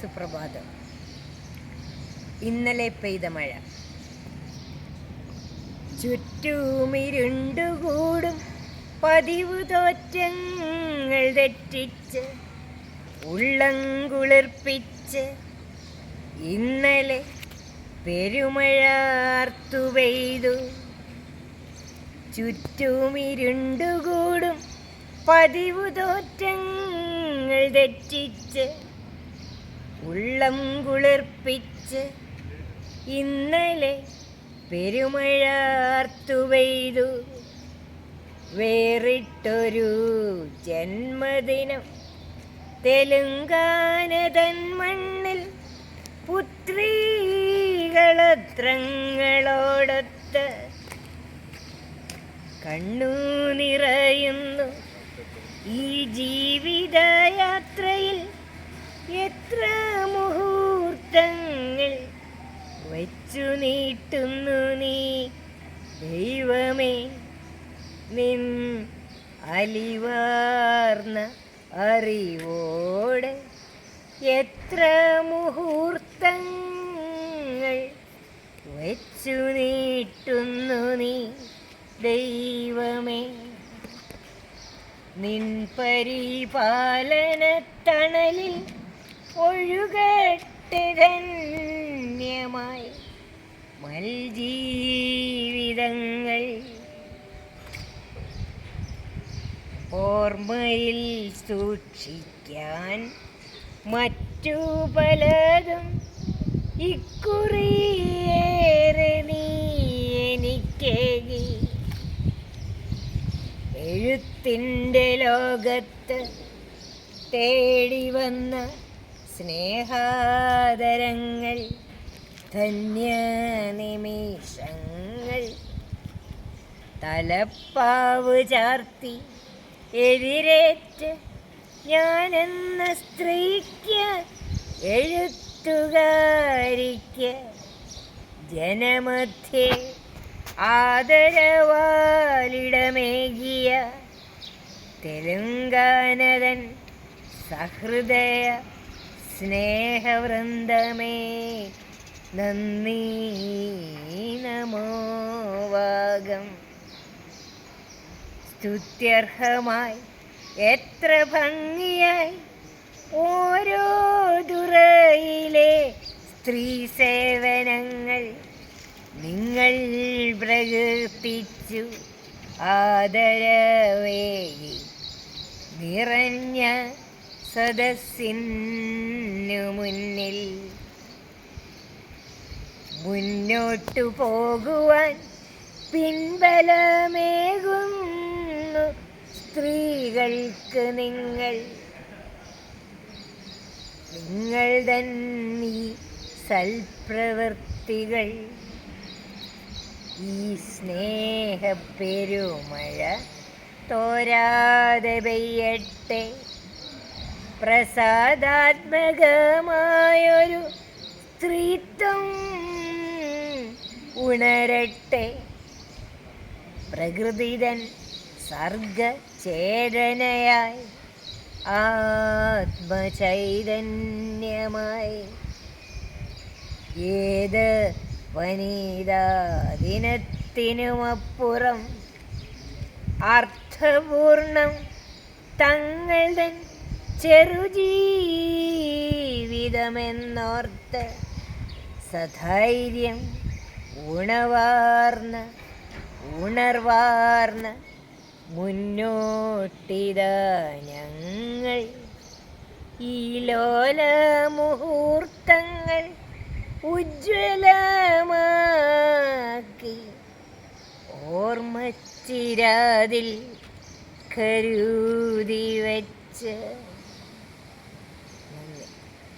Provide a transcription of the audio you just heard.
സുപ്രഭാതം. ഇന്നലെ പെയ്ത മഴ ചുറ്റുമിരുണ്ടുകൂടും പതിവു തോറ്റങ്ങൾ തെറ്റിച്ച് ഉള്ളം കുളിർപ്പിച്ച് ഇന്നലെ പെരുമഴാർത്തു പെയ്തു. ചുറ്റുമിരുണ്ടുകൂടും പതിവു തോറ്റങ്ങൾ തെറ്റിച്ച് ഉള്ളം കുളിർപ്പിച്ച് ഇന്നലെ പെരുമഴാർത്തു പെയ്തു. വേറിട്ടൊരു ജന്മദിനം തെലുങ്കാന തൻ മണ്ണിൽ പുത്രീകളത്രങ്ങളോടൊത്ത് കണ്ണു നിറയുന്നു ഈ ജീവിതയാത്രയിൽ. എത്ര മുഹൂർത്തങ്ങൾ വച്ചു നീട്ടുന്നു നീ ദൈവമേ, നിൻ അലിവാർന്ന അറിവോടെ. എത്ര മുഹൂർത്തങ്ങൾ വച്ചു നീട്ടുന്നു നീ ദൈവമേ, നിൻ പരിപാലന തണലിൽ ഒഴുകട്ടെ ധന്യമായി മൽജീവിതങ്ങൾ. ഓർമ്മയിൽ സൂക്ഷിക്കാൻ മറ്റു പലതും ഇക്കുറിയേറെ നീ എനിക്കേകി. എഴുത്തിൻ്റെ ലോകത്ത് തേടി വന്ന സ്നേഹാദരങ്ങൾ, ധന്യ നിമിഷങ്ങൾ. തലപ്പാവ് ചാർത്തി എതിരേറ്റ് ഞാനെന്ന സ്ത്രീക്ക്, എഴുത്തുകാരിക്ക് ജനമധ്യേ ആദരവാലിടമേകിയ തെലുങ്കാനതൻ സഹൃദയ സ്നേഹവൃന്ദമേ, നന്ദി നമോവാകം. സ്തുത്യർഹമായി എത്ര ഭംഗിയായി ഓരോ തുറയിലെ സ്ത്രീ സേവനങ്ങൾ നിങ്ങൾ പ്രകീർത്തിച്ചു. ആദരവേകി നിറഞ്ഞ സദസ്സിനു മുന്നിൽ മുന്നോട്ടു പോകുവാൻ പിൻബലമേകുന്നു സ്ത്രീകൾക്ക് നിങ്ങൾ. നിങ്ങൾ തന്നെ സൽപ്രവൃത്തികൾ ഈ സ്നേഹപ്പെരുമഴ തോരാതെ പെയ്യട്ടെ. പ്രസാദാത്മകമായൊരു സ്ത്രീത്വം ഉണരട്ടെ. പ്രകൃതിതൻ സർഗചേതനയായി ആത്മചൈതന്യമായി. ഏത് വനിതാ ദിനത്തിനുമപ്പുറം അർത്ഥപൂർണം തങ്ങൾ തൻ ചെറുജീവിതമെന്നോർത്ത് സധൈര്യം ഉണർവാർന്ന മുന്നോട്ടിതാ ഞങ്ങൾ. ഈ ലോല മുഹൂർത്തങ്ങൾ ഉജ്ജ്വലമാക്കി ഓർമ്മച്ചിരാതിൽ കരുതി വച്ച്